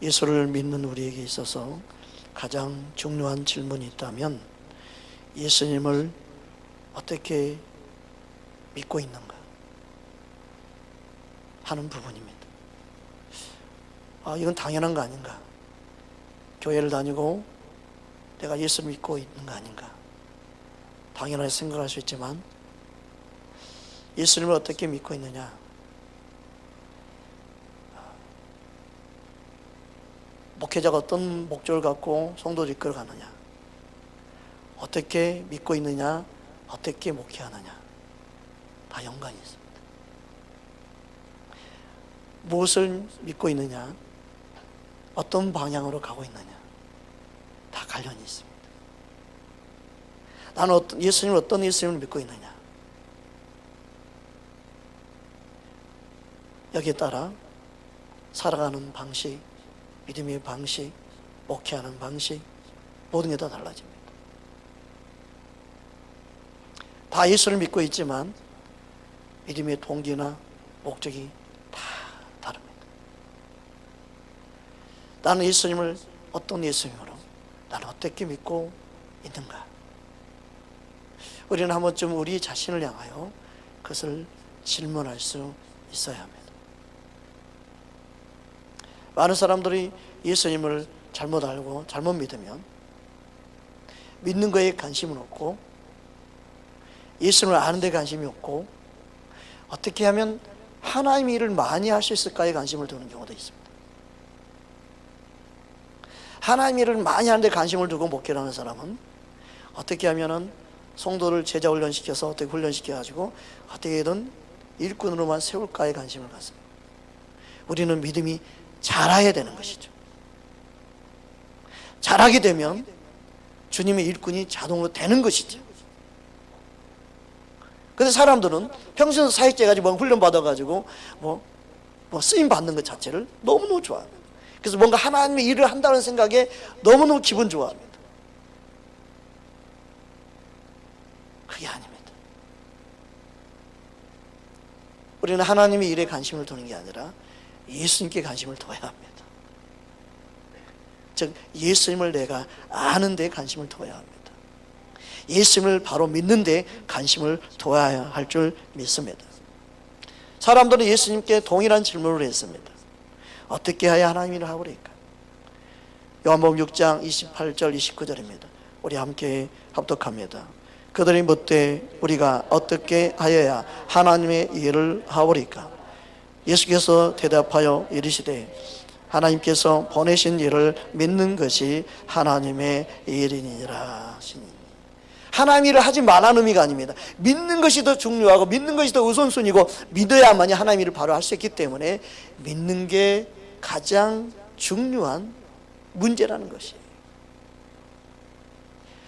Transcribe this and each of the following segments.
예수를 믿는 우리에게 있어서 가장 중요한 질문이 있다면 예수님을 어떻게 믿고 있는가 하는 부분입니다. 이건 당연한 거 아닌가? 교회를 다니고 내가 예수 믿고 있는 거 아닌가? 당연하게 생각할 수 있지만 예수님을 어떻게 믿고 있느냐? 목회자가 어떤 목적을 갖고 성도를 이끌어 가느냐? 어떻게 믿고 있느냐? 어떻게 목회하느냐? 다 연관이 있습니다. 무엇을 믿고 있느냐? 어떤 방향으로 가고 있느냐? 다 관련이 있습니다. 나는 예수님을 어떤 예수님을 믿고 있느냐? 여기에 따라 살아가는 방식, 믿음의 방식, 목회하는 방식, 모든 게 다 달라집니다. 다 예수를 믿고 있지만 믿음의 동기나 목적이 다 다릅니다. 나는 예수님을 어떤 예수님으로, 나는 어떻게 믿고 있는가? 우리는 한 번쯤 우리 자신을 향하여 그것을 질문할 수 있어야 합니다. 많은 사람들이 예수님을 잘못 알고 잘못 믿으면 믿는 거에 관심은 없고 예수님을 아는 데 관심이 없고 어떻게 하면 하나님의 일을 많이 할 수 있을까에 관심을 두는 경우도 있습니다. 하나님의 일을 많이 하는 데 관심을 두고 목회를 하는 사람은 어떻게 하면은 성도를 제자 훈련시켜서 어떻게 훈련시켜가지고 어떻게든 일꾼으로만 세울까에 관심을 갖습니다. 우리는 믿음이 자라야 되는 것이죠. 자라게 되면 주님의 일꾼이 자동으로 되는 것이죠. 근데 사람들은 평생 사역자 가지고 훈련 받아가지고 쓰임 받는 것 자체를 너무너무 좋아합니다. 그래서 뭔가 하나님의 일을 한다는 생각에 너무너무 기분 좋아합니다. 그게 아닙니다. 우리는 하나님의 일에 관심을 두는 게 아니라 예수님께 관심을 둬야 합니다. 즉 예수님을 내가 아는 데 관심을 둬야 합니다. 예수님을 바로 믿는 데 관심을 둬야 할 줄 믿습니다. 사람들은 예수님께 동일한 질문을 했습니다. 어떻게 해야 하나님 일을 하오리까? 요한복음 6장 28절 29절입니다. 우리 함께 합독합니다. 그들이 묻되 우리가 어떻게 하여야 하나님의 일을 하오리까? 예수께서 대답하여 이르시되 하나님께서 보내신 일을 믿는 것이 하나님의 일이니라 하시니. 하나님 일을 하지 말라는 의미가 아닙니다. 믿는 것이 더 중요하고 믿는 것이 더 우선순위고 믿어야만이 하나님 일을 바로 할 수 있기 때문에 믿는 게 가장 중요한 문제라는 것이에요.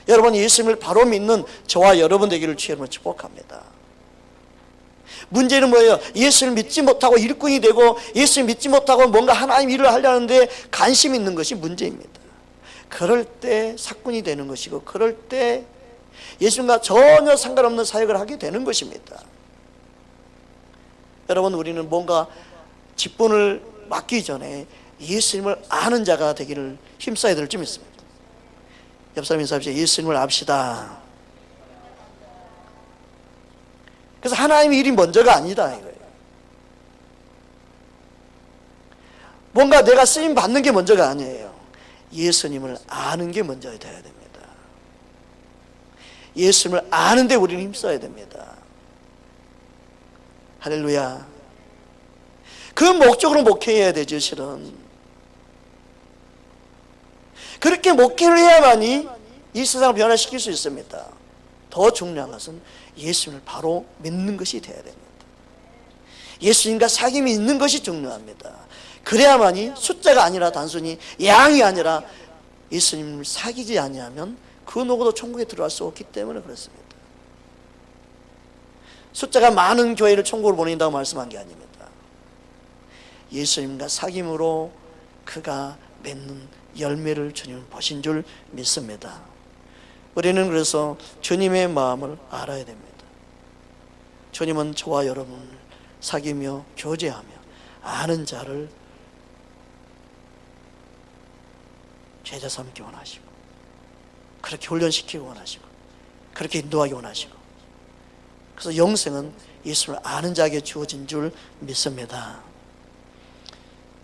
여러분 예수님을 바로 믿는 저와 여러분 되기를 주님으로 축복합니다. 문제는 뭐예요? 예수를 믿지 못하고 일꾼이 되고 예수를 믿지 못하고 뭔가 하나님 일을 하려는데 관심 있는 것이 문제입니다. 그럴 때 사꾼이 되는 것이고 그럴 때 예수님과 전혀 상관없는 사역을 하게 되는 것입니다. 여러분 우리는 뭔가 직분을 맡기 전에 예수님을 아는 자가 되기를 힘써야 될 줄 믿습니다. 옆 사람 인사합시다. 예수님을 압시다. 그래서 하나님의 일이 먼저가 아니다 이거예요. 뭔가 내가 쓰임 받는 게 먼저가 아니에요. 예수님을 아는 게 먼저 돼야 됩니다. 예수님을 아는데 우리는 힘써야 됩니다. 할렐루야. 그 목적으로 목회해야 되죠. 실은 그렇게 목회를 해야만이 이 세상을 변화시킬 수 있습니다. 더 중요한 것은 예수님을 바로 믿는 것이 되어야 됩니다. 예수님과 사귐이 있는 것이 중요합니다. 그래야만이 숫자가 아니라 단순히 양이 아니라 예수님을 사귀지 아니하면 그 누구도 천국에 들어갈 수 없기 때문에 그렇습니다. 숫자가 많은 교회를 천국으로 보낸다고 말씀한 게 아닙니다. 예수님과 사귐으로 그가 맺는 열매를 주님은 보신 줄 믿습니다. 우리는 그래서 주님의 마음을 알아야 됩니다. 주님은 저와 여러분을 사귀며 교제하며 아는 자를 제자 삼기 원하시고, 그렇게 훈련시키기 원하시고, 그렇게 인도하기 원하시고, 그래서 영생은 예수를 아는 자에게 주어진 줄 믿습니다.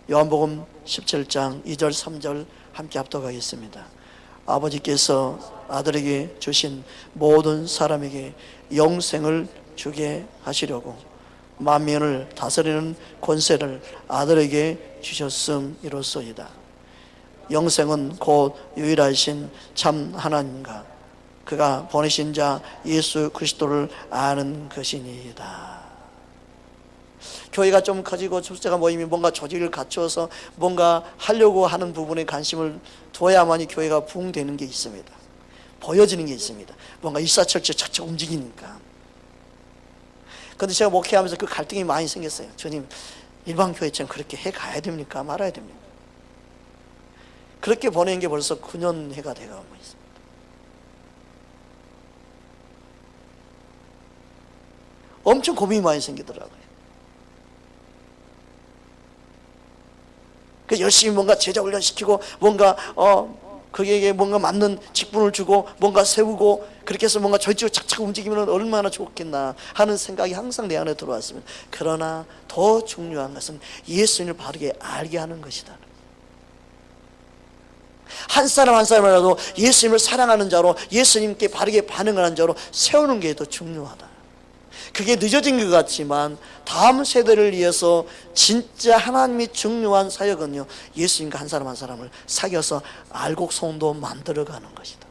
요한복음 17장 2절 3절 함께 합독하겠습니다. 아버지께서 아들에게 주신 모든 사람에게 영생을 주게 하시려고 만민을 다스리는 권세를 아들에게 주셨음이로소이다. 영생은 곧 유일하신 참 하나님과 그가 보내신 자 예수 그리스도를 아는 것이니이다. 교회가 좀 커지고 축제가 모이면 뭔가 조직을 갖추어서 뭔가 하려고 하는 부분에 관심을 둬야만이 교회가 부흥되는 게 있습니다. 보여지는 게 있습니다. 뭔가 일사천리로 착착 움직이니까. 그런데 제가 목회하면서 그 갈등이 많이 생겼어요. 주님, 일반 교회처럼 그렇게 해 가야 됩니까? 말아야 됩니까? 그렇게 보낸 게 벌써 9년 해가 돼가고 있습니다. 엄청 고민이 많이 생기더라고요. 그래서 열심히 뭔가 제자 훈련시키고 뭔가 그에게 뭔가 맞는 직분을 주고 뭔가 세우고 그렇게 해서 뭔가 저쪽으로 착착 움직이면 얼마나 좋겠나 하는 생각이 항상 내 안에 들어왔습니다. 그러나 더 중요한 것은 예수님을 바르게 알게 하는 것이다. 한 사람 한 사람이라도 예수님을 사랑하는 자로, 예수님께 바르게 반응하는 자로 세우는 게 더 중요하다. 그게 늦어진 것 같지만 다음 세대를 위해서 진짜 하나님이 중요한 사역은요, 예수님과 한 사람 한 사람을 사귀어서 알곡송도 만들어가는 것이다.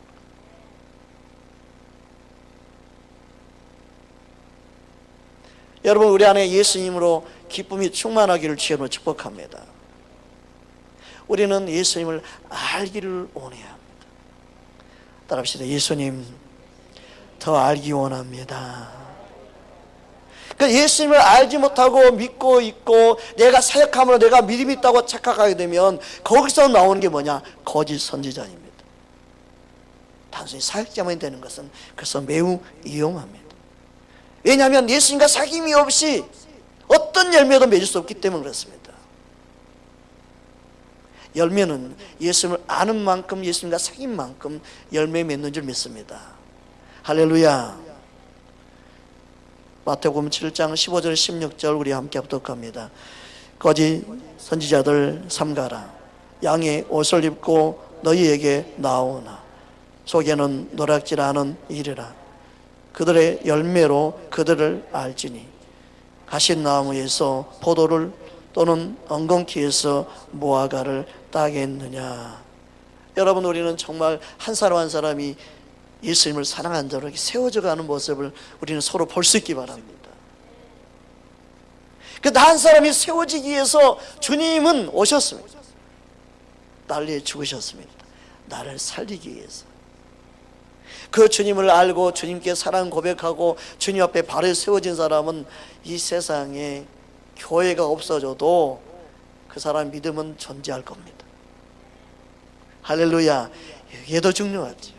여러분, 우리 안에 예수님으로 기쁨이 충만하기를 주님으로 축복합니다. 우리는 예수님을 알기를 원해야 합니다. 따라합시다. 예수님 더 알기 원합니다. 그러니까 예수님을 알지 못하고 믿고 있고 내가 사역함으로 내가 믿음이 있다고 착각하게 되면 거기서 나오는 게 뭐냐? 거짓 선지자입니다. 단순히 사역자만 되는 것은 그래서 매우 위험합니다. 왜냐하면 예수님과 사귐이 없이 어떤 열매도 맺을 수 없기 때문에 그렇습니다. 열매는 예수님을 아는 만큼, 예수님과 사귐 만큼 열매 맺는 줄 믿습니다. 할렐루야. 마태복음 7장 15절 16절 우리 함께 합독합니다. 거짓 선지자들 삼가라. 양의 옷을 입고 너희에게 나오나 속에는 노략질하는 일이라. 그들의 열매로 그들을 알지니 가시나무에서 포도를 또는 엉겅퀴에서 무화과를 따겠느냐. 여러분, 우리는 정말 한 사람 한 사람이 예수님을 사랑하는 자로 이렇게 세워져가는 모습을 우리는 서로 볼 수 있기 바랍니다. 그 한 사람이 세워지기 위해서 주님은 오셨습니다. 나를 위해 죽으셨습니다. 나를 살리기 위해서. 그 주님을 알고 주님께 사랑 고백하고 주님 앞에 발을 세워진 사람은 이 세상에 교회가 없어져도 그 사람 믿음은 존재할 겁니다. 할렐루야. 이게 더 중요하죠.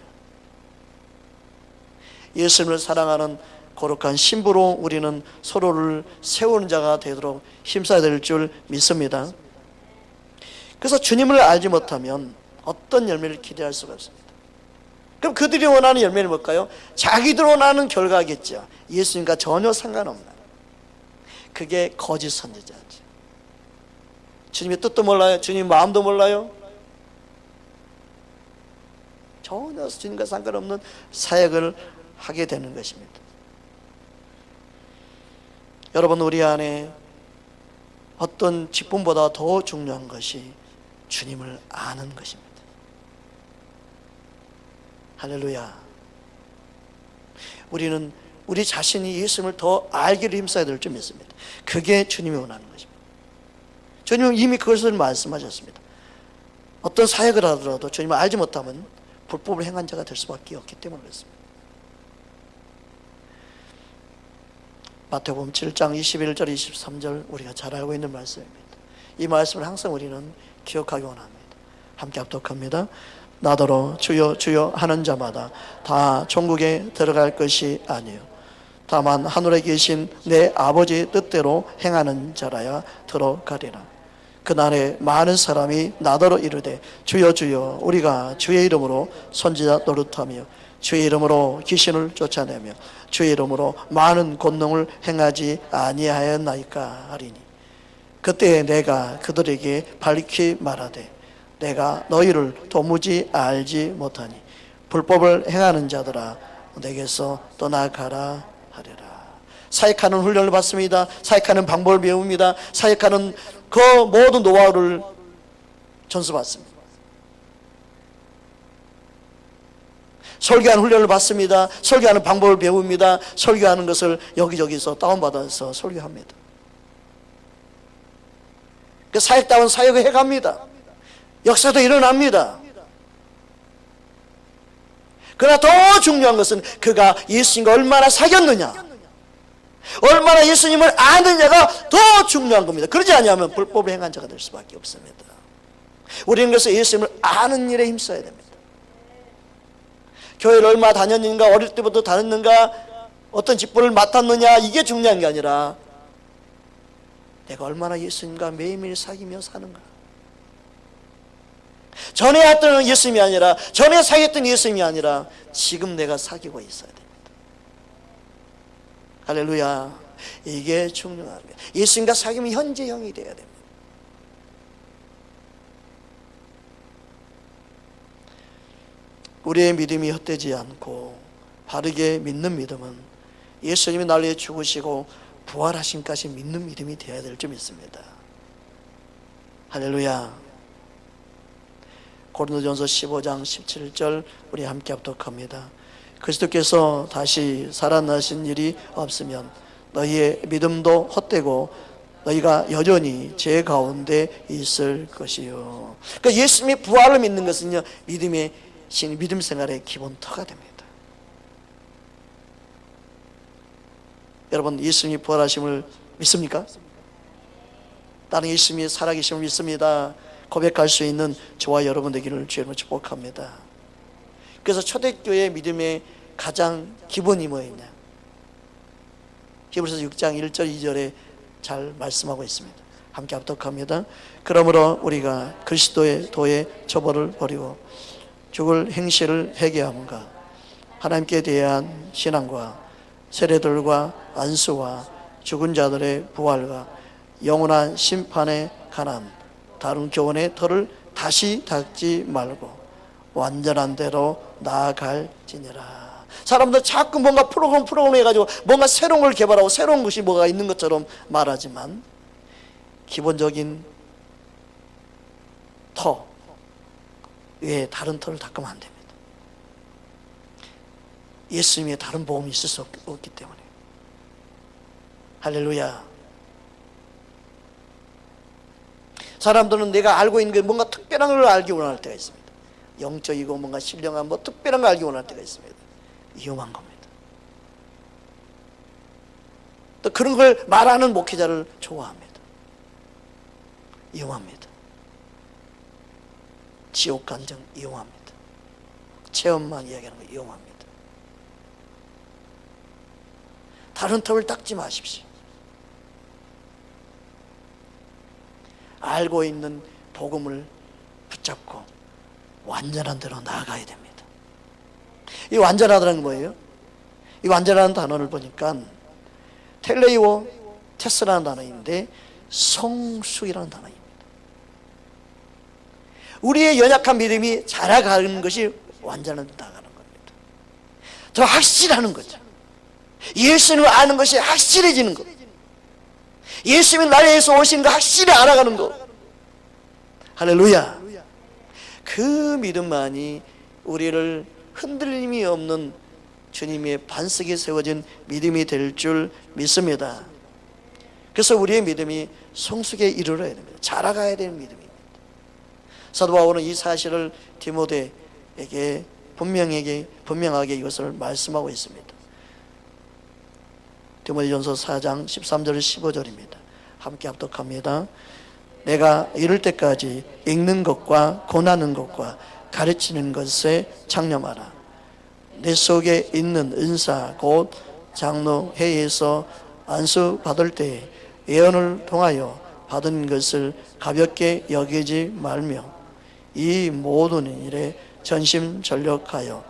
예수님을 사랑하는 거룩한 신부로 우리는 서로를 세우는 자가 되도록 힘써야 될 줄 믿습니다. 그래서 주님을 알지 못하면 어떤 열매를 기대할 수가 없습니다. 그럼 그들이 원하는 열매는 뭘까요? 자기들 원하는 결과겠죠. 예수님과 전혀 상관없는. 그게 거짓 선지자죠. 주님의 뜻도 몰라요. 주님 마음도 몰라요. 전혀 주님과 상관없는 사역을 하게 되는 것입니다. 여러분, 우리 안에 어떤 직분보다 더 중요한 것이 주님을 아는 것입니다. 할렐루야. 우리는 우리 자신이 예수님을 더 알기를 힘써야 될 줄 믿습니다. 그게 주님이 원하는 것입니다. 주님은 이미 그것을 말씀하셨습니다. 어떤 사역을 하더라도 주님을 알지 못하면 불법을 행한 자가 될 수밖에 없기 때문에 그렇습니다. 마태복음 7장 21절 23절 우리가 잘 알고 있는 말씀입니다. 이 말씀을 항상 우리는 기억하기 원합니다. 함께 합독합니다. 나더러 주여 주여 하는 자마다 다 천국에 들어갈 것이 아니요 다만 하늘에 계신 내 아버지의 뜻대로 행하는 자라야 들어가리라. 그날에 많은 사람이 나더러 이르되 주여 주여 우리가 주의 이름으로 선지자 노릇하며 주의 이름으로 귀신을 쫓아내며 주의 이름으로 많은 권능을 행하지 아니하였나이까 하리니 그때 내가 그들에게 밝히 말하되 내가 너희를 도무지 알지 못하니 불법을 행하는 자들아 내게서 떠나가라 하리라. 사역하는 훈련을 받습니다. 사역하는 방법을 배웁니다. 사역하는 그 모든 노하우를 전수받습니다. 설교하는 훈련을 받습니다. 설교하는 방법을 배웁니다. 설교하는 것을 여기저기서 다운받아서 설교합니다. 그 사역다운 사역을 해갑니다. 역사도 일어납니다. 그러나 더 중요한 것은 그가 예수님과 얼마나 사귀었느냐, 얼마나 예수님을 아느냐가 더 중요한 겁니다. 그러지 않으면 불법을 행한 자가 될 수밖에 없습니다. 우리는 그래서 예수님을 아는 일에 힘써야 됩니다. 교회를 얼마나 다녔는가, 어릴 때부터 다녔는가, 어떤 직분을 맡았느냐, 이게 중요한 게 아니라 내가 얼마나 예수님과 매일매일 사귀며 사는가. 전에 했던 예수님이 아니라, 전에 사귀었던 예수님이 아니라 지금 내가 사귀고 있어야 됩니다. 할렐루야. 이게 중요합니다. 예수님과 사귀면 현재형이 되어야 됩니다. 우리의 믿음이 헛되지 않고 바르게 믿는 믿음은 예수님이 나를 위해 죽으시고 부활하심까지 믿는 믿음이 되어야 될 줄 믿습니다. 할렐루야. 고린도전서 15장 17절 우리 함께 합독합니다. 그리스도께서 다시 살아나신 일이 없으면 너희의 믿음도 헛되고 너희가 여전히 제 가운데 있을 것이요. 그러니까 예수님의 부활을 믿는 것은요, 믿음 생활의 기본 터가 됩니다. 여러분, 예수님이 부활하심을 믿습니까? 나는 예수님이 살아계심을 믿습니다. 고백할 수 있는 저와 여러분 되기를 주님으로 축복합니다. 그래서 초대교회 믿음의 가장 기본이 뭐였냐? 히브리서 6장 1절 2절에 잘 말씀하고 있습니다. 함께 합독합니다. 그러므로 우리가 그리스도의 도의 처벌을 버리고 죽을 행실을 회개함과 하나님께 대한 신앙과 세례들과 안수와 죽은 자들의 부활과 영원한 심판에 관한 다른 교훈의 털을 다시 닦지 말고 완전한 대로 나아갈지니라. 사람들 자꾸 뭔가 프로그램 해가지고 뭔가 새로운 걸 개발하고 새로운 것이 뭐가 있는 것처럼 말하지만 기본적인 터 외에 다른 털을 닦으면 안 됩니다. 예수님의 다른 보험이 있을 수 없기 때문에. 할렐루야. 사람들은 내가 알고 있는 게 뭔가 특별한 걸 알기 원할 때가 있습니다. 영적이고 뭔가 신령한 뭐 특별한 걸 알기 원할 때가 있습니다. 위험한 겁니다. 또 그런 걸 말하는 목회자를 좋아합니다. 위험합니다. 지옥 간증 위험합니다. 체험만 이야기하는 거 위험합니다. 다른 턱을 닦지 마십시오. 알고 있는 복음을 붙잡고 완전한 대로 나아가야 됩니다. 이 완전하다는 건 뭐예요? 이 완전한 단어를 보니까 텔레이오 테스라는 단어인데 성숙이라는 단어입니다. 우리의 연약한 믿음이 자라가는 것이 완전한 나가는 겁니다. 더 확실하는 거죠. 예수님을 아는 것이 확실해지는 것. 예수님이 나에서 오신 거 확실히 알아가는 것. 할렐루야. 그 믿음만이 우리를 흔들림이 없는 주님의 반석에 세워진 믿음이 될 줄 믿습니다. 그래서 우리의 믿음이 성숙에 이르러야 됩니다. 자라가야 되는 믿음입니다. 사도 바울은 이 사실을 디모데에게 분명하게 이것을 말씀하고 있습니다. 디모데전서 4장 13절 15절입니다. 함께 합독합니다. 내가 이를 때까지 읽는 것과 권하는 것과 가르치는 것에 창념하라. 내 속에 있는 은사 곧 장로회에서 안수 받을 때에 예언을 통하여 받은 것을 가볍게 여기지 말며 이 모든 일에 전심전력하여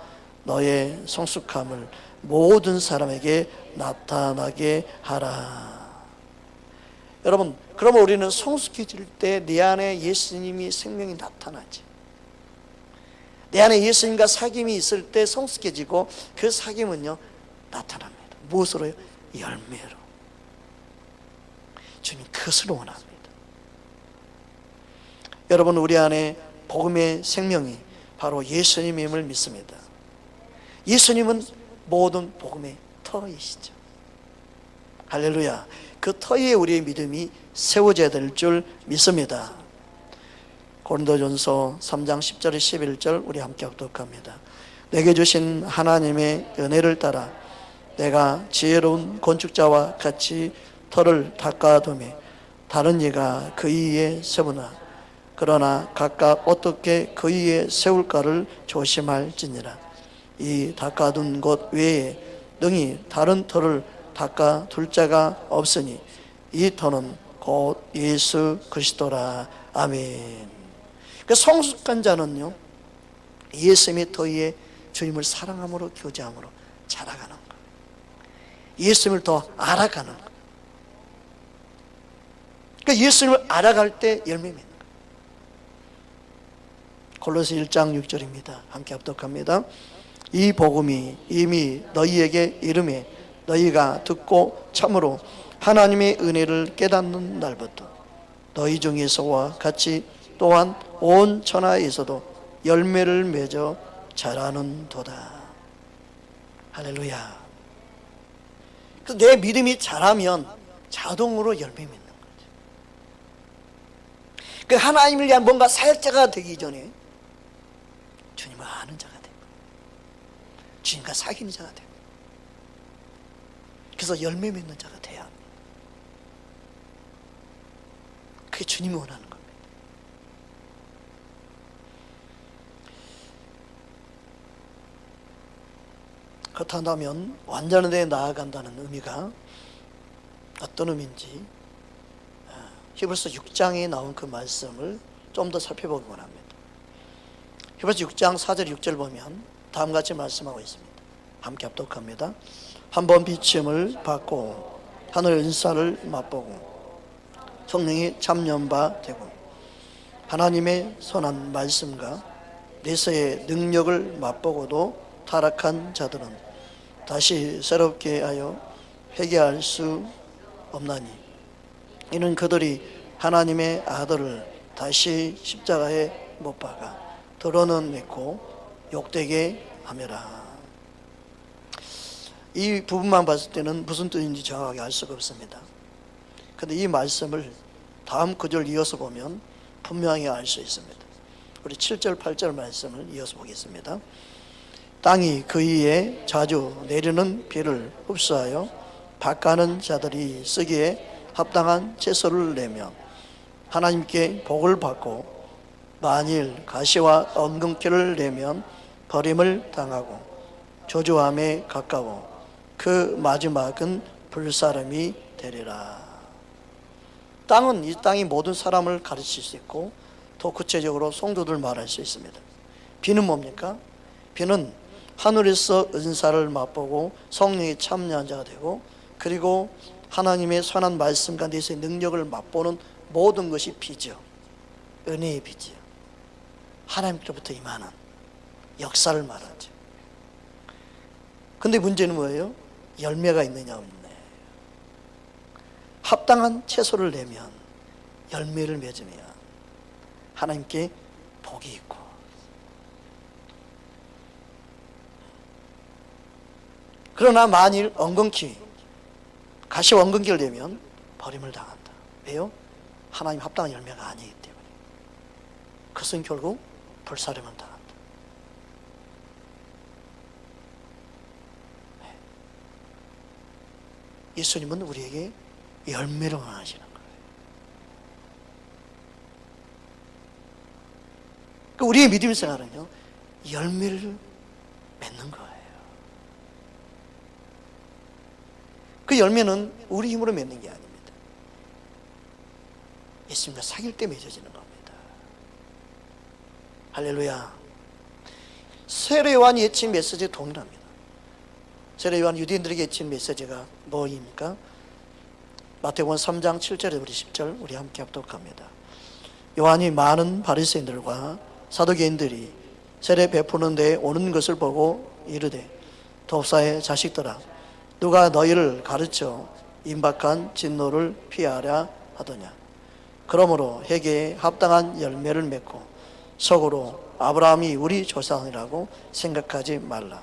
너의 성숙함을 모든 사람에게 나타나게 하라. 여러분, 그러면 우리는 성숙해질 때 내 안에 예수님이 생명이 나타나지. 내 안에 예수님과 사귐이 있을 때 성숙해지고 그 사귐은요 나타납니다. 무엇으로요? 열매로. 주님 그것을 원합니다. 여러분, 우리 안에 복음의 생명이 바로 예수님임을 믿습니다. 예수님은 모든 복음의 터이시죠. 할렐루야. 그 터에 우리의 믿음이 세워져야 될 줄 믿습니다. 고린도전서 3장 10절 11절 우리 함께 합독합니다. 내게 주신 하나님의 은혜를 따라 내가 지혜로운 건축자와 같이 터를 닦아두매 다른 이가 그 위에 세우나 그러나 각각 어떻게 그 위에 세울까를 조심할지니라. 이 닦아둔 것 외에 능히 다른 터를 닦아둘 자가 없으니 이 터는 곧 예수 그리스도라. 아멘. 그 성숙한 자는요 예수님의 터 위에 주님을 사랑함으로 교제함으로 자라가는 거예요. 예수님을 더 알아가는 거예요. 그러니까 예수님을 알아갈 때 열매 맺는 거예요. 골로새 1장 6절입니다. 함께 합독합니다. 이 복음이 이미 너희에게 이름에 너희가 듣고 참으로 하나님의 은혜를 깨닫는 날부터 너희 중에서와 같이 또한 온 천하에서도 열매를 맺어 자라는 도다. 할렐루야. 그래서 내 믿음이 자라면 자동으로 열매 맺는 거죠. 그 하나님을 위한 뭔가 사역자가 되기 전에 주님을 아는 자가 되고 주님과 사귀는 자가 되고 그래서 열매 맺는 자가 돼야 합니다. 그게 주님이 원하는 겁니다. 그렇다면 완전한 데 나아간다는 의미가 어떤 의미인지 히브리서 6장에 나온 그 말씀을 좀 더 살펴보기 원합니다. 히브리서 6장 4절 6절 보면 다음과 같이 말씀하고 있습니다. 함께 합독합니다. 한번 비침을 받고 하늘 은사를 맛보고 성령이 참여한 바 되고 하나님의 선한 말씀과 내세의 능력을 맛보고도 타락한 자들은 다시 새롭게 하여 회개할 수 없나니 이는 그들이 하나님의 아들을 다시 십자가에 못 박아 드러내고 욕되게 하매라. 이 부분만 봤을 때는 무슨 뜻인지 정확하게 알 수가 없습니다. 그런데 이 말씀을 다음 구절 이어서 보면 분명히 알 수 있습니다. 우리 7절 8절 말씀을 이어서 보겠습니다. 땅이 그 위에 자주 내리는 비를 흡수하여 밭가는 자들이 쓰기에 합당한 채소를 내며 하나님께 복을 받고 만일 가시와 엉겅퀴를 내면 버림을 당하고 저주함에 가까워 그 마지막은 불사름이 되리라. 땅은 이 땅이 모든 사람을 가르칠 수 있고 더 구체적으로 성도들 말할 수 있습니다. 비는 뭡니까? 비는 하늘에서 은사를 맛보고 성령에 참여한 자가 되고 그리고 하나님의 선한 말씀과 내세의 능력을 맛보는 모든 것이 비죠. 은혜의 비지요. 하나님께로부터 임하는 역사를 말하죠. 근데 문제는 뭐예요? 열매가 있느냐 없느냐. 합당한 채소를 내면 열매를 맺으면 하나님께 복이 있고 그러나 만일 엉겅퀴 가시와 엉겅퀴를 내면 버림을 당한다. 왜요? 하나님 합당한 열매가 아니기 때문에. 그것은 결국 불사름을 당한다. 예수님은 우리에게 열매를 원하시는 거예요. 그러니까 우리의 믿음 생활은요 열매를 맺는 거예요. 그 열매는 우리 힘으로 맺는 게 아닙니다. 예수님과 사귈 때 맺어지는 겁니다. 할렐루야. 세례 요한이 외친 메시지에 동일합니다. 세례 요한 유대인들에게 외친 메시지가 뭐입니까? 마태복음 3장 7절에서 10절 우리 함께 합독합니다. 요한이 많은 바리새인들과 사두개인들이 세례 베푸는 데 오는 것을 보고 이르되 돕사의 자식들아 누가 너희를 가르쳐 임박한 진노를 피하려 하더냐. 그러므로 회개에 합당한 열매를 맺고 속으로 아브라함이 우리 조상이라고 생각하지 말라.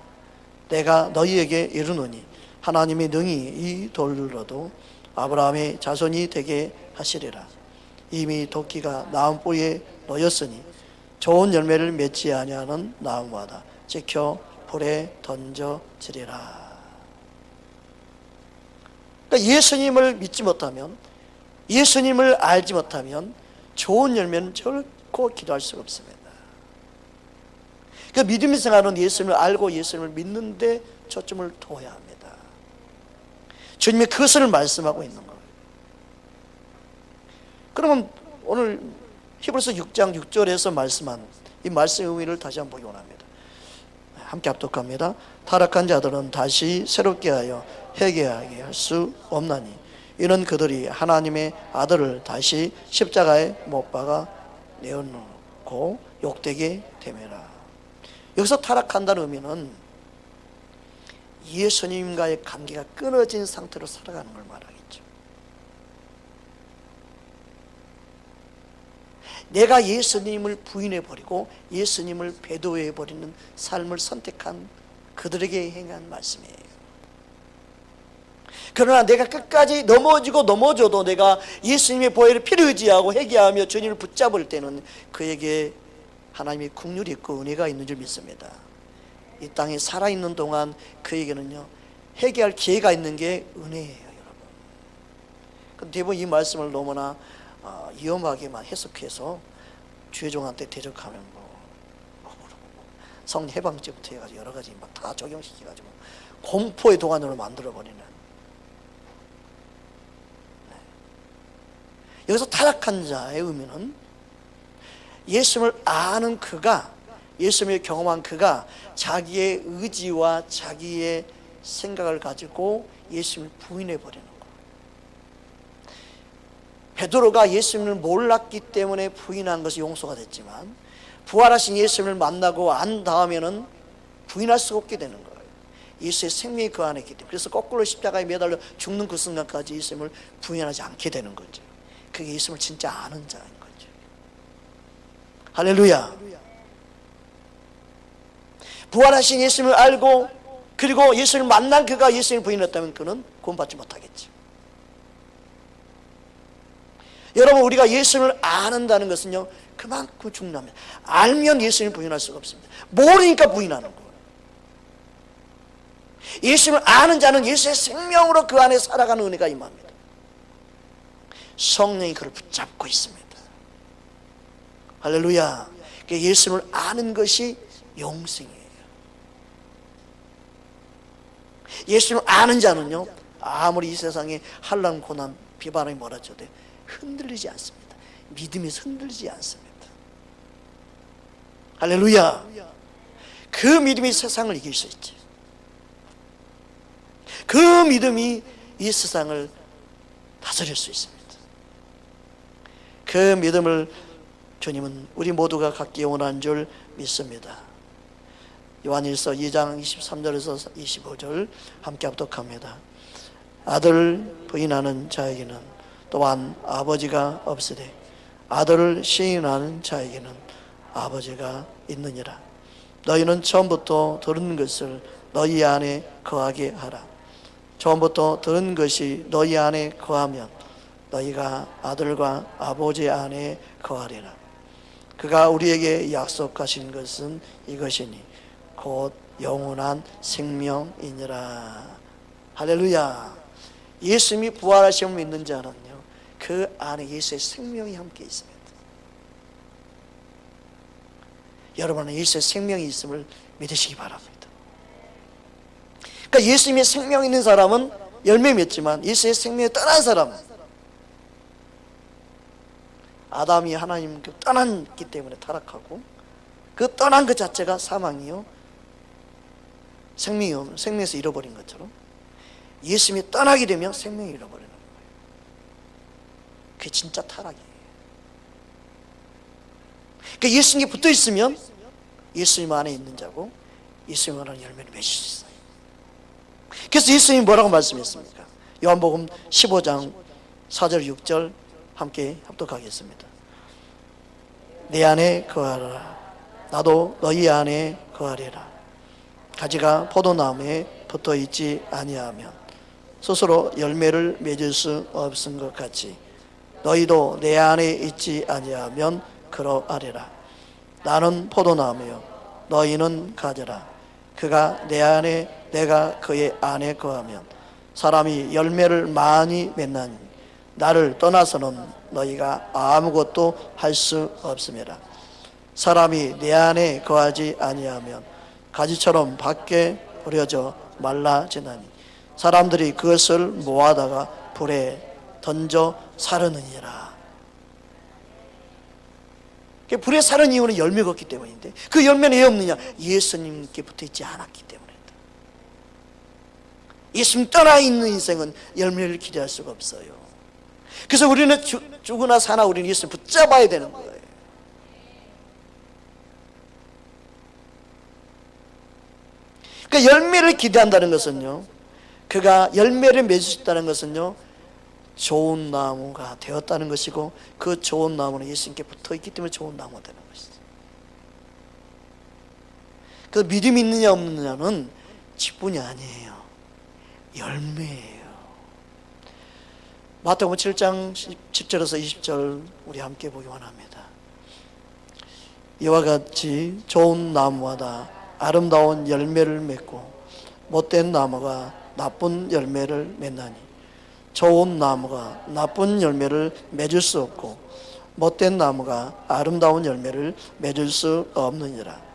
내가 너희에게 이르노니 하나님이 능히 이 돌로도 아브라함의 자손이 되게 하시리라. 이미 도끼가 나무 뿌리에 놓였으니 좋은 열매를 맺지 아니하는 나무마다 찍혀 불에 던져지리라. 그러니까 예수님을 믿지 못하면, 예수님을 알지 못하면 좋은 열매는 결코 기도할 수가 없습니다. 그 믿음의 생활은 예수님을 알고 예수님을 믿는데 초점을 둬야 합니다. 주님이 그것을 말씀하고 있는 거예요. 그러면 오늘 히브리서 6장 6절에서 말씀한 이 말씀의 의미를 다시 한번 보기 원합니다. 함께 합독합니다. 타락한 자들은 다시 새롭게 하여 회개하게 할 수 없나니 이는 그들이 하나님의 아들을 다시 십자가에 못 박아 내어놓고 욕되게 됨이라. 여기서 타락한다는 의미는 예수님과의 관계가 끊어진 상태로 살아가는 걸 말하겠죠. 내가 예수님을 부인해버리고 예수님을 배도해버리는 삶을 선택한 그들에게 행한 말씀이에요. 그러나 내가 끝까지 넘어져도 내가 예수님의 보혈을 피를 의지하고 회개하며 주님을 붙잡을 때는 그에게 하나님의 긍휼이 있고 은혜가 있는 줄 믿습니다. 이 땅에 살아있는 동안 그에게는요 회개할 기회가 있는 게 은혜예요, 여러분. 근데 대부분 이 말씀을 너무나 위험하게만 해석해서 주의종한테 대적하면 성령 해방죄부터 해가지고 여러 가지 막 다 적용시켜가지고 공포의 도가니로 만들어버리는. 여기서 타락한 자의 의미는 예수님을 아는 그가, 예수님을 경험한 그가 자기의 의지와 자기의 생각을 가지고 예수님을 부인해버리는 거예요. 베드로가 예수님을 몰랐기 때문에 부인한 것이 용서가 됐지만 부활하신 예수님을 만나고 안 다음에는 부인할 수가 없게 되는 거예요. 예수의 생명이 그 안에 있기 때문에. 그래서 거꾸로 십자가에 매달려 죽는 그 순간까지 예수님을 부인하지 않게 되는 거죠. 그게 예수님을 진짜 아는 자인 거죠. 할렐루야. 부활하신 예수님을 알고 그리고 예수님을 만난 그가 예수님을 부인했다면 그는 구원받지 못하겠죠. 여러분, 우리가 예수님을 아는다는 것은요 그만큼 중요합니다. 알면 예수님을 부인할 수가 없습니다. 모르니까 부인하는 거예요. 예수님을 아는 자는 예수의 생명으로 그 안에 살아가는 은혜가 임합니다. 성령이 그를 붙잡고 있습니다. 할렐루야. 예수님을 아는 것이 영생이에요. 예수님을 아는 자는요 아무리 이 세상에 환난 고난 비바람이 몰아쳐도 흔들리지 않습니다. 믿음에서 흔들리지 않습니다. 할렐루야. 그 믿음이 세상을 이길 수 있지. 그 믿음이 이 세상을 다스릴 수 있습니다. 그 믿음을 주님은 우리 모두가 갖기 원하는 줄 믿습니다. 요한일서 2장 23절에서 25절 함께 합독합니다. 아들을 부인하는 자에게는 또한 아버지가 없으되 아들을 시인하는 자에게는 아버지가 있느니라. 너희는 처음부터 들은 것을 너희 안에 거하게 하라. 처음부터 들은 것이 너희 안에 거하면 너희가 아들과 아버지 안에 거하리라. 그가 우리에게 약속하신 것은 이것이니 곧 영원한 생명이니라. 할렐루야. 예수님이 부활하심을 믿는 자는요 그 안에 예수의 생명이 함께 있습니다. 여러분은 예수의 생명이 있음을 믿으시기 바랍니다. 그러니까 예수님의 생명이 있는 사람은 열매 맺지만 예수의 생명이 떠난 사람은 아담이 하나님께 떠났기 때문에 타락하고, 그 떠난 것 자체가 사망이요, 생명에서 잃어버린 것처럼 예수님이 떠나게 되면 생명을 잃어버리는 거예요. 그게 진짜 타락이에요. 그러니까 예수님께 붙어 있으면 예수님 안에 있는 자고 예수님 안에 열매를 맺을 수 있어요. 그래서 예수님이 뭐라고 말씀했습니까? 요한복음 15장 4절 6절 함께 합독하겠습니다. 내 안에 거하라. 나도 너희 안에 거하리라. 가지가 포도나무에 붙어 있지 아니하면 스스로 열매를 맺을 수 없은 것 같이 너희도 내 안에 있지 아니하면 그러하리라. 나는 포도나무요 너희는 가지라. 그가 내 안에 내가 그의 안에 거하면 사람이 열매를 많이 맺나니 나를 떠나서는 너희가 아무것도 할 수 없음이라. 사람이 내 안에 거하지 아니하면 가지처럼 밖에 버려져 말라지나니 사람들이 그것을 모아다가 불에 던져 사르느니라. 불에 사른 이유는 열매가 없기 때문인데, 그 열매는 왜 없느냐? 예수님께 붙어있지 않았기 때문이다. 예수님 떠나 있는 인생은 열매를 기대할 수가 없어요. 그래서 우리는 죽으나 사나 우리는 예수님 붙잡아야 되는 거예요. 그러니까 열매를 기대한다는 것은요, 그가 열매를 맺을 수 있다는 것은요, 좋은 나무가 되었다는 것이고, 그 좋은 나무는 예수님께 붙어있기 때문에 좋은 나무가 되는 것이죠. 그 믿음이 있느냐 없느냐는 직분이 아니에요. 열매예요. 마태복음 7장 10절에서 20절 우리 함께 보기 원합니다. 이와 같이 좋은 나무마다 아름다운 열매를 맺고 못된 나무가 나쁜 열매를 맺나니 좋은 나무가 나쁜 열매를 맺을 수 없고 못된 나무가 아름다운 열매를 맺을 수 없느니라.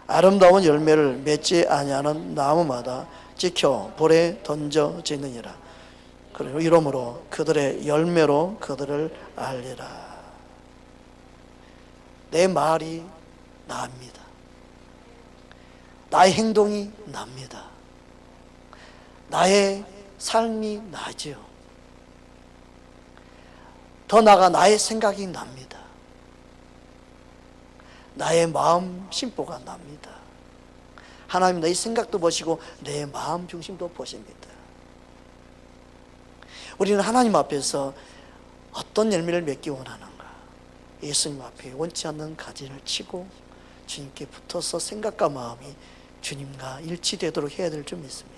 아름다운 열매를 맺지 아니하는 나무마다 지켜 불에 던져지느니라. 그리고 이러므로 그들의 열매로 그들을 알리라. 내 말이 납니다. 나의 행동이 납니다. 나의 삶이 나죠. 더 나아가 나의 생각이 납니다. 나의 마음 심보가 납니다. 하나님 내 생각도 보시고 내 마음 중심도 보십니다. 우리는 하나님 앞에서 어떤 열매를 맺기 원하는가? 예수님 앞에 원치 않는 가지를 치고 주님께 붙어서 생각과 마음이 주님과 일치되도록 해야 될 줄 믿습니다.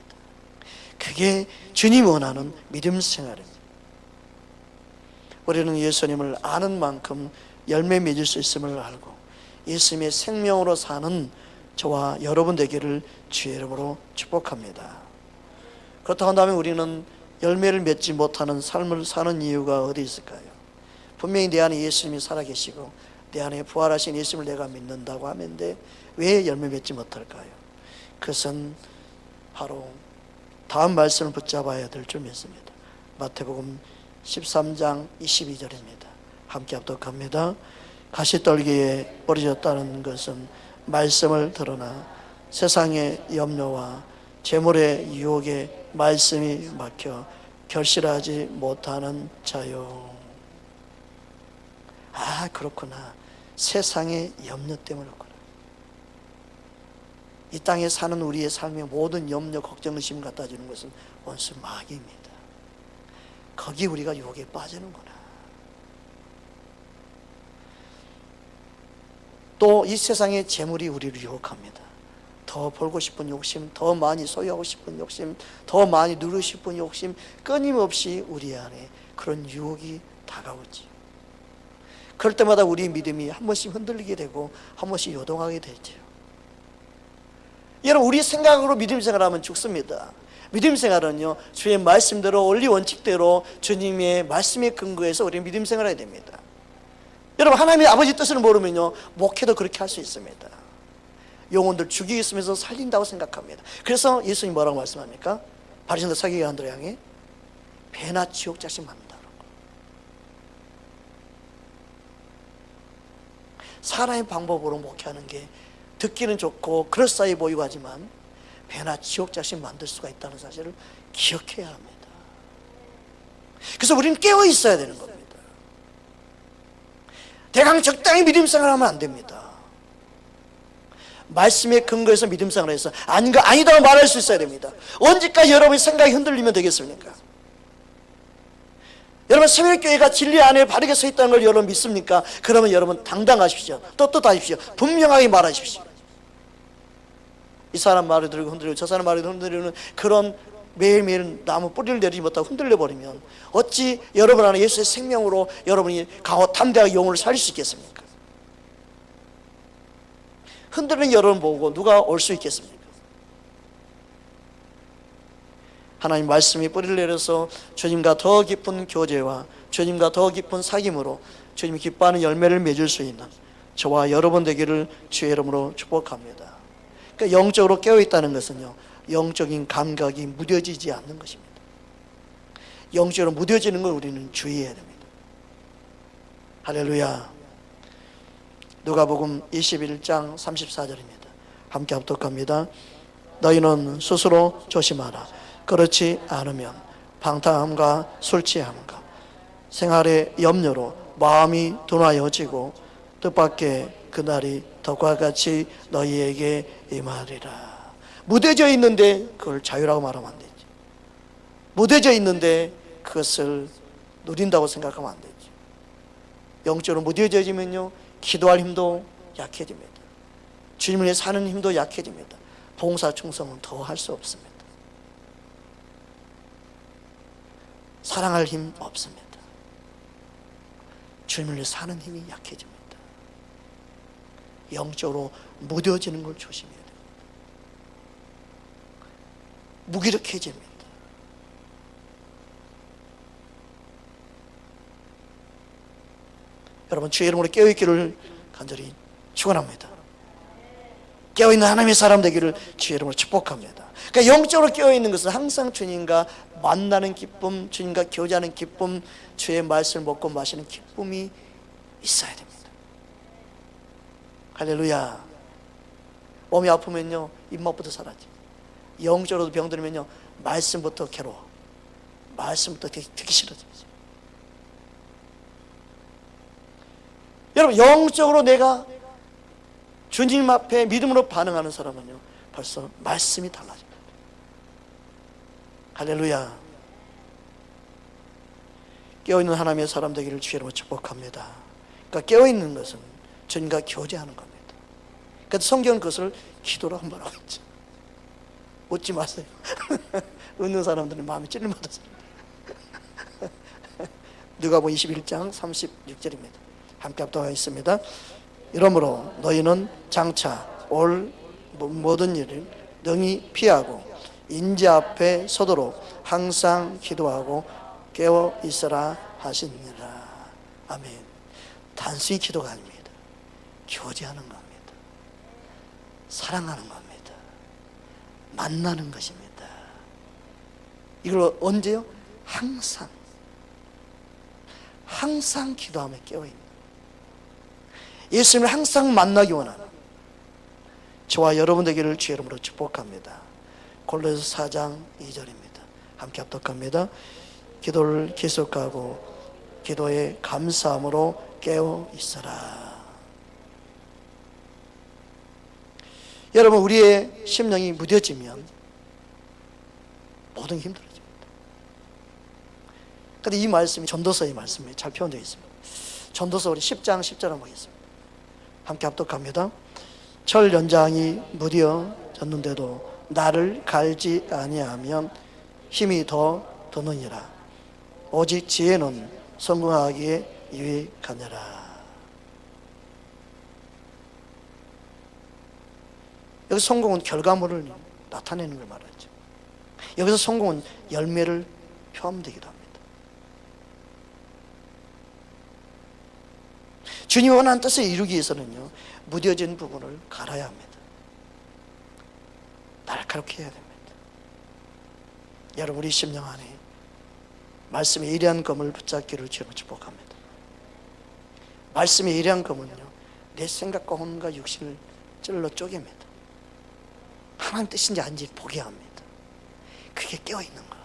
그게 주님이 원하는 믿음 생활입니다. 우리는 예수님을 아는 만큼 열매 맺을 수 있음을 알고 예수님의 생명으로 사는 저와 여러분 되기를 주의 이름으로 축복합니다. 그렇다고 한다면 우리는 열매를 맺지 못하는 삶을 사는 이유가 어디 있을까요? 분명히 내 안에 예수님이 살아계시고 내 안에 부활하신 예수님을 내가 믿는다고 하는데 왜 열매 맺지 못할까요? 그것은 바로 다음 말씀을 붙잡아야 될 줄 믿습니다. 마태복음 13장 22절입니다. 함께 합독합니다. 가시떨기에 버려졌다는 것은 말씀을 들으나 세상의 염려와 재물의 유혹에 말씀이 막혀 결실하지 못하는 자요. 아, 그렇구나. 세상의 염려 때문에 그렇구나. 이 땅에 사는 우리의 삶의 모든 염려, 걱정, 의심 갖다 주는 것은 원수 마귀입니다. 거기 우리가 유혹에 빠지는구나. 또 이 세상의 재물이 우리를 유혹합니다. 더 벌고 싶은 욕심, 더 많이 소유하고 싶은 욕심, 더 많이 누리고 싶은 욕심, 끊임없이 우리 안에 그런 유혹이 다가오지. 그럴 때마다 우리 믿음이 한 번씩 흔들리게 되고 한 번씩 요동하게 되죠. 여러분, 우리 생각으로 믿음 생활하면 죽습니다. 믿음 생활은요, 주의 말씀대로 원리 원칙대로 주님의 말씀에 근거해서 우리 믿음 생활해야 됩니다. 여러분, 하나님의 아버지 뜻을 모르면요, 목회도 그렇게 할 수 있습니다. 영혼들 죽이기 있으면서 살린다고 생각합니다. 그래서 예수님 뭐라고 말씀합니까? 바리새인들 서기관들을 향해 배나 지옥 자식 만든다고. 사람의 방법으로 목회하는 게 듣기는 좋고 그럴싸해 보이고 하지만 배나 지옥 자식 만들 수가 있다는 사실을 기억해야 합니다. 그래서 우리는 깨어 있어야 되는 겁니다. 대강 적당히 믿음 생활하면 안 됩니다. 말씀에 근거해서 믿음 생활해서 아닌가 아니다고 말할 수 있어야 됩니다. 언제까지 여러분의 생각이 흔들리면 되겠습니까? 여러분 새벽교회가 진리 안에 바르게 서 있다는 걸 여러분 믿습니까? 그러면 여러분 당당하십시오. 떳떳하십시오. 분명하게 말하십시오. 이 사람 말을 들고 흔들리고 저 사람 말을 흔들리는 그런 매일매일 나무 뿌리를 내리지 못하고 흔들려 버리면 어찌 여러분 안에 예수의 생명으로 여러분이 강호 담대하게 영혼을 살릴 수 있겠습니까? 흔들리는 여러분 보고 누가 올 수 있겠습니까? 하나님 말씀이 뿌리를 내려서 주님과 더 깊은 교제와 주님과 더 깊은 사귐으로 주님이 기뻐하는 열매를 맺을 수 있는 저와 여러분 되기를 주의 이름으로 축복합니다. 그러니까 영적으로 깨어있다는 것은요, 영적인 감각이 무뎌지지 않는 것입니다. 영적으로 무뎌지는 걸 우리는 주의해야 됩니다. 할렐루야. 누가복음 21장 34절입니다. 함께 합독합니다. 너희는 스스로 조심하라. 그렇지 않으면 방탕함과 술 취함과 생활의 염려로 마음이 둔하여지고 뜻밖의 그날이 덕과 같이 너희에게 임하리라. 무뎌져 있는데 그걸 자유라고 말하면 안 되지. 무뎌져 있는데 그것을 누린다고 생각하면 안 되지. 영적으로 무뎌져지면요, 기도할 힘도 약해집니다. 주님을 위해 사는 힘도 약해집니다. 봉사 충성은 더 할 수 없습니다. 사랑할 힘 없습니다. 주님을 위해 사는 힘이 약해집니다. 영적으로 무뎌지는 걸 조심해야 됩니다. 무기력해집니다. 여러분 주의 이름으로 깨어있기를 간절히 축원합니다. 깨어있는 하나님의 사람 되기를 주의 이름으로 축복합니다. 그러니까 영적으로 깨어있는 것은 항상 주님과 만나는 기쁨, 주님과 교제하는 기쁨, 주의 말씀을 먹고 마시는 기쁨이 있어야 됩니다. 할렐루야. 몸이 아프면요 입맛부터 사라지. 영적으로도 병들면요 말씀부터 괴로워. 말씀부터 듣기 싫어지죠. 여러분 영적으로 내가 주님 앞에 믿음으로 반응하는 사람은요 벌써 말씀이 달라집니다. 할렐루야. 깨어있는 하나님의 사람 되기를 주의 이름으로 축복합니다. 그러니까 깨어있는 것은 주님과 교제하는 겁니다. 그래서 성경은 그것을 기도라고 말하고 있죠. 웃지 마세요. 웃는 사람들은 마음이 찔림받았습니다. 누가복음 21장 36절입니다. 함께 합독하겠습니다. 이러므로 너희는 장차 올 모든 일을 능히 피하고 인자 앞에 서도록 항상 기도하고 깨어 있으라 하시니라. 아멘. 단순히 기도가 아닙니다. 교제하는 겁니다. 사랑하는 겁니다. 만나는 것입니다. 이걸 언제요? 항상 기도하며 깨어있는, 예수님을 항상 만나기 원하는 저와 여러분 되기를 주의 이름으로 축복합니다. 골로새 4장 2절입니다. 함께 합독합니다. 기도를 계속하고 기도에 감사함으로 깨어 있어라. 여러분 우리의 심령이 무뎌지면 모든 게 힘들어집니다. 그런데 이 말씀이 전도서의 말씀이 잘 표현되어 있습니다. 전도서 우리 10장 10절 한번 보겠습니다. 함께 합독합니다. 철 연장이 무뎌졌는데도 나를 갈지 아니하면 힘이 더 드느니라. 오직 지혜는 성공하기에 유익하니라. 여기 성공은 결과물을 나타내는 걸 말하죠. 여기서 성공은 열매를 표함되기도 합니다. 주님이 원하는 뜻을 이루기 위해서는요 무뎌진 부분을 갈아야 합니다. 날카롭게 해야 됩니다. 여러분 우리 심령 안에 말씀의 예리한 검을 붙잡기를 주로 축복합니다. 말씀의 예리한 검은요 내 생각과 혼과 육신을 찔러 쪼갭니다. 하나님 뜻인지 아닌지 보게 합니다. 그게 깨어있는 거예요.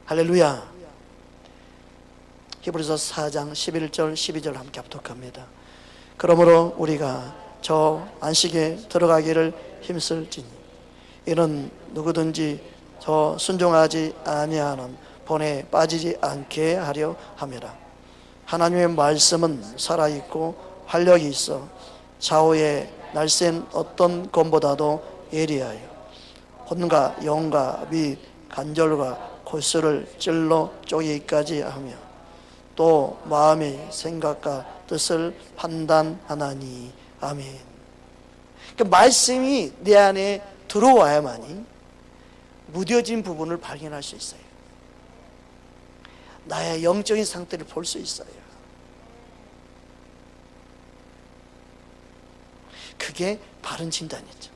할렐루야. 히브리서 4장 11절 12절 함께 합독합니다. 그러므로 우리가 저 안식에 들어가기를 힘쓸지니 이는 누구든지 저 순종하지 아니하는 본에 빠지지 않게 하려 함이라. 하나님의 말씀은 살아있고 활력이 있어 좌우에 날쌘 어떤 검보다도 예리하여 혼과 영과 및 간절과 골수를 찔러 쪼개기까지 하며 또 마음의 생각과 뜻을 판단하나니. 아멘. 그 말씀이 내 안에 들어와야만이 무뎌진 부분을 발견할 수 있어요. 나의 영적인 상태를 볼 수 있어요. 그게 바른 진단이죠.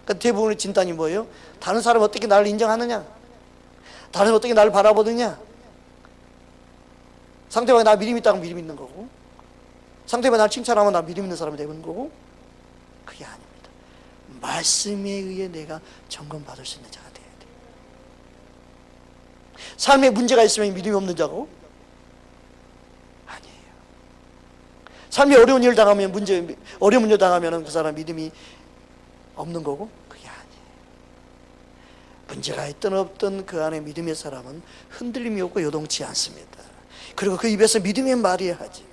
그러니까 대부분의 진단이 뭐예요? 다른 사람이 어떻게 나를 인정하느냐? 다른 사람이 어떻게 나를 바라보느냐? 상대방이 나 믿음 있다고 믿음 있는 거고, 상대방이 나를 칭찬하면 나 믿음 있는 사람이 되는 거고, 그게 아닙니다. 말씀에 의해 내가 점검받을 수 있는 자가 돼야 돼요. 삶에 문제가 있으면 믿음이 없는 자고? 아니에요. 삶에 어려운 일 당하면 어려운 문제 당하면 그 사람 믿음이 없는 거고? 그게 아니에요. 문제가 있든 없든 그 안에 믿음의 사람은 흔들림이 없고 요동치 않습니다. 그리고 그 입에서 믿음의 말이 하지,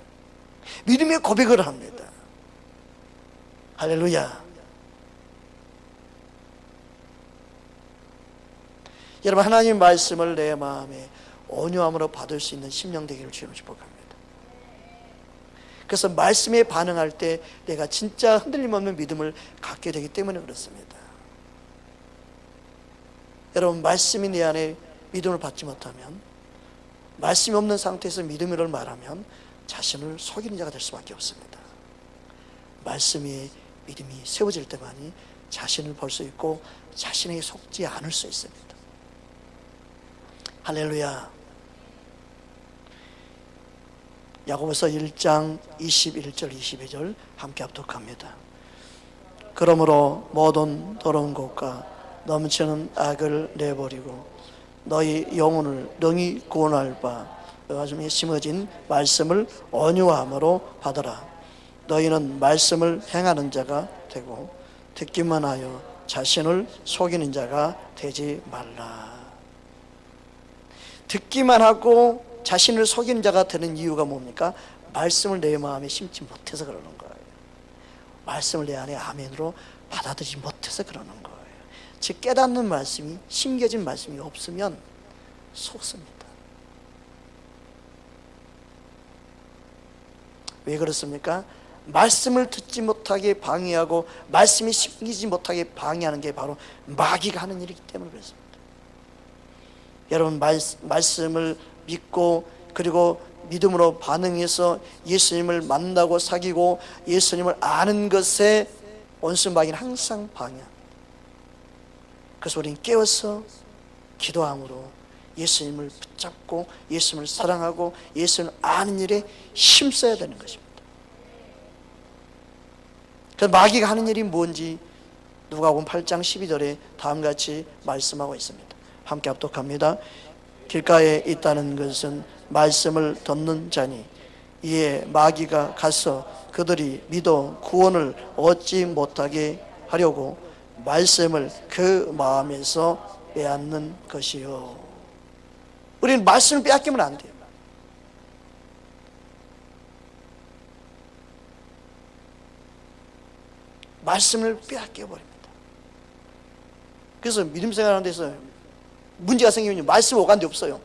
믿음의 고백을 합니다. 할렐루야. 여러분, 하나님 말씀을 내 마음에 온유함으로 받을 수 있는 심령 되기를 주님을 축복합니다. 그래서 말씀에 반응할 때 내가 진짜 흔들림 없는 믿음을 갖게 되기 때문에 그렇습니다. 여러분, 말씀이 내 안에 믿음을 받지 못하면, 말씀이 없는 상태에서 믿음을 말하면 자신을 속이는 자가 될 수밖에 없습니다. 말씀이 믿음이 세워질 때만이 자신을 볼 수 있고 자신에게 속지 않을 수 있습니다. 할렐루야. 야고보서 1장 21절 22절 함께 합독합니다. 그러므로 모든 더러운 것과 넘치는 악을 내버리고 너희 영혼을 능히 구원할 바 가슴에 심어진 말씀을 온유함으로 받으라. 너희는 말씀을 행하는 자가 되고 듣기만 하여 자신을 속이는 자가 되지 말라. 듣기만 하고 자신을 속이는 자가 되는 이유가 뭡니까? 말씀을 내 마음에 심지 못해서 그러는 거예요. 말씀을 내 안에 아멘으로 받아들이지 못해서 그러는 거예요. 즉 깨닫는 말씀이, 심겨진 말씀이 없으면 속습니다. 왜 그렇습니까? 말씀을 듣지 못하게 방해하고 말씀이 심기지 못하게 방해하는 게 바로 마귀가 하는 일이기 때문에 그렇습니다. 여러분, 말씀을 믿고 그리고 믿음으로 반응해서 예수님을 만나고 사귀고 예수님을 아는 것에 원수 마귀는 항상 방해합니다. 그래서 우리는 깨어서 기도함으로 예수님을 붙잡고 예수님을 사랑하고 예수님을 아는 일에 힘써야 되는 것입니다. 그래서 마귀가 하는 일이 뭔지 누가복음 8장 12절에 다음같이 말씀하고 있습니다. 함께 합독합니다. 길가에 있다는 것은 말씀을 듣는 자니 이에 마귀가 가서 그들이 믿어 구원을 얻지 못하게 하려고 말씀을 그 마음에서 빼앗는 것이요. 우리는 말씀을 빼앗기면 안 돼요. 말씀을 빼앗겨 버립니다. 그래서 믿음 생활하는 데서 문제가 생기면 말씀 오간데 없어요.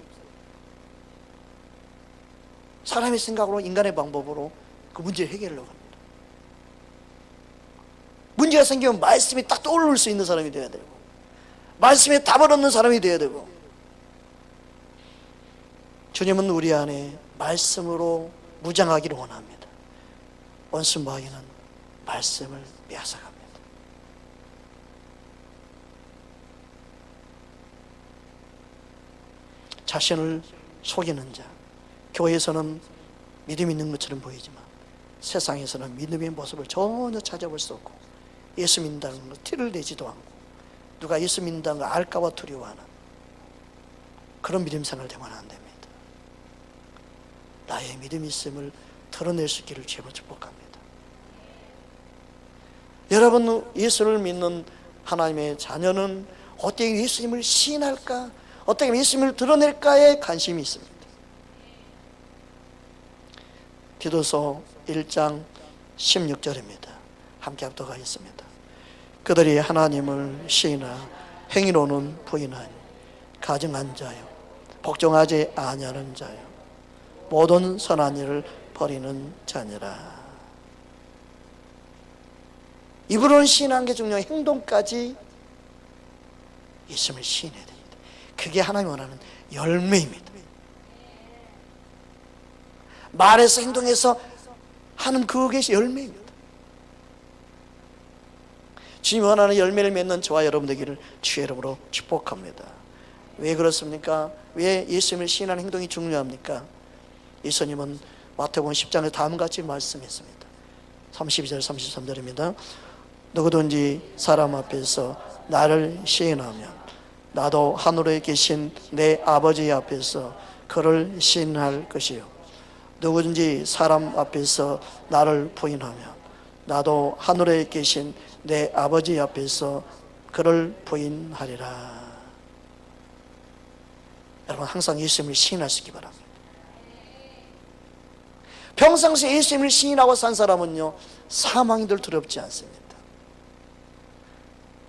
사람의 생각으로, 인간의 방법으로 그 문제를 해결하려고 합니다. 문제가 생기면 말씀이 딱 떠오를 수 있는 사람이 되어야 되고 말씀에 답을 얻는 사람이 되어야 되고, 주님은 우리 안에 말씀으로 무장하기를 원합니다. 원수 마귀는 말씀을 빼앗아갑니다. 자신을 속이는 자, 교회에서는 믿음이 있는 것처럼 보이지만 세상에서는 믿음의 모습을 전혀 찾아볼 수 없고, 예수 믿는다는 걸 티를 내지도 않고, 누가 예수 믿는다는 걸 알까봐 두려워하는 그런 믿음 생활을 되면 안 됩니다. 나의 믿음이 있음을 드러낼 수 있기를 주님으로 축복합니다. 여러분, 예수를 믿는 하나님의 자녀는 어떻게 예수님을 시인할까, 어떻게 예수님을 드러낼까에 관심이 있습니다. 디도서 1장 16절입니다. 함께 합독 하겠습니다. 그들이 하나님을 시인하 행위로는 부인하니 가증한 자요 복종하지 아니하는 자요 모든 선한 일을 버리는 자니라. 입으로는 시인하는 게 중요한 행동까지 예수님을 시인해야 됩니다. 그게 하나님이 원하는 열매입니다. 말에서 행동해서 하는 그게 열매입니다. 주님이 원하는 열매를 맺는 저와 여러분 되기를 주의 이름으로 축복합니다. 왜 그렇습니까? 왜 예수님을 시인하는 행동이 중요합니까? 예수님은 마태복음 10장에 다음과 같이 말씀했습니다. 32절 33절입니다. 누구든지 사람 앞에서 나를 시인하면 나도 하늘에 계신 내 아버지 앞에서 그를 시인할 것이요 누구든지 사람 앞에서 나를 부인하면 나도 하늘에 계신 내 아버지 앞에서 그를 부인하리라. 여러분, 항상 예수님을 시인할 수 있기 바랍니다. 평상시에 예수님을 시인하고 산 사람은요, 사망이들 두렵지 않습니다.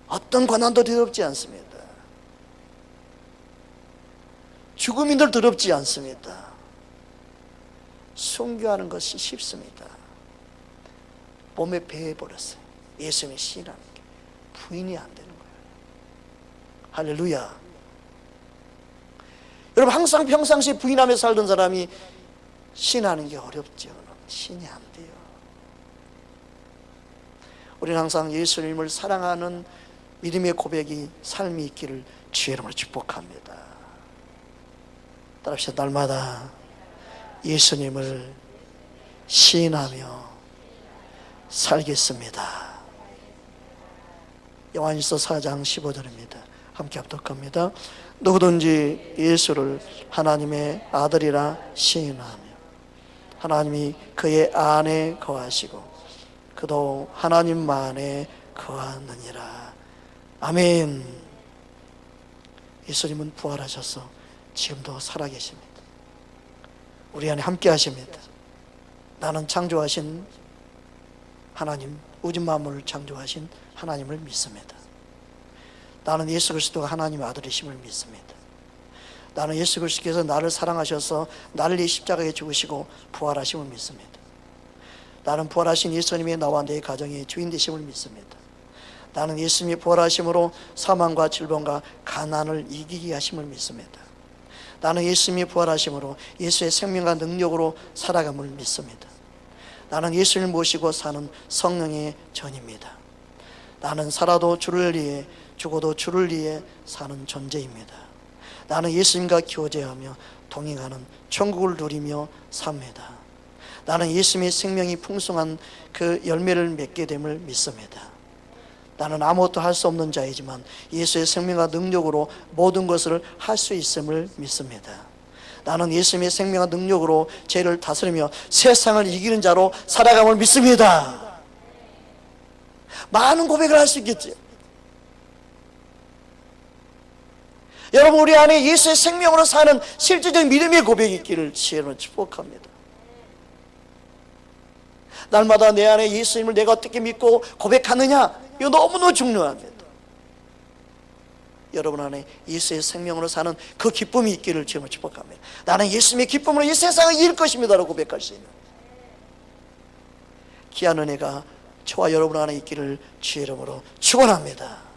어떤 고난도 두렵지 않습니다. 죽음인들 두렵지 않습니다. 순교하는 것이 쉽습니다. 몸에 배해버렸어요. 예수님을 시인하는 게 부인이 안 되는 거예요. 할렐루야. 여러분, 항상 평상시에 부인하며 살던 사람이 시인하는 게 어렵죠. 시인이 안 돼요. 우리는 항상 예수님을 사랑하는 믿음의 고백이 삶이 있기를 주의 이름으로 축복합니다. 따라합시다. 날마다 예수님을 시인하며 살겠습니다. 요한일서 4장 15절입니다. 함께 합독합니다. 누구든지 예수를 하나님의 아들이라 시인하며 하나님이 그의 안에 거하시고 그도 하나님만에 거하느니라. 아멘. 예수님은 부활하셔서 지금도 살아계십니다. 우리 안에 함께 하십니다. 나는 창조하신 하나님, 우주 만물을 창조하신 하나님을 믿습니다. 나는 예수 그리스도가 하나님의 아들이심을 믿습니다. 나는 예수 그리스도께서 나를 사랑하셔서 나를 위해 십자가에 죽으시고 부활하심을 믿습니다. 나는 부활하신 예수님이 나와 내 가정의 주인 되심을 믿습니다. 나는 예수님이 부활하심으로 사망과 질병과 가난을 이기게 하심을 믿습니다. 나는 예수님이 부활하심으로 예수의 생명과 능력으로 살아감을 믿습니다. 나는 예수를 모시고 사는 성령의 전입니다. 나는 살아도 주를 위해 죽어도 주를 위해 사는 존재입니다. 나는 예수님과 교제하며 동행하는 천국을 누리며 삽니다. 나는 예수님의 생명이 풍성한 그 열매를 맺게 됨을 믿습니다. 나는 아무것도 할 수 없는 자이지만 예수의 생명과 능력으로 모든 것을 할 수 있음을 믿습니다. 나는 예수님의 생명과 능력으로 죄를 다스리며 세상을 이기는 자로 살아감을 믿습니다. 많은 고백을 할 수 있겠죠. 여러분, 우리 안에 예수의 생명으로 사는 실질적인 믿음의 고백이 있기를 주님으로 축복합니다. 날마다 내 안에 예수님을 내가 어떻게 믿고 고백하느냐, 이거 너무너무 중요합니다. 여러분 안에 예수의 생명으로 사는 그 기쁨이 있기를 주님으로 축복합니다. 나는 예수님의 기쁨으로 이 세상을 이길 것입니다 라고 고백할 수 있는 귀한 은혜가 저와 여러분 안에 있기를 주의 이름으로 축원합니다.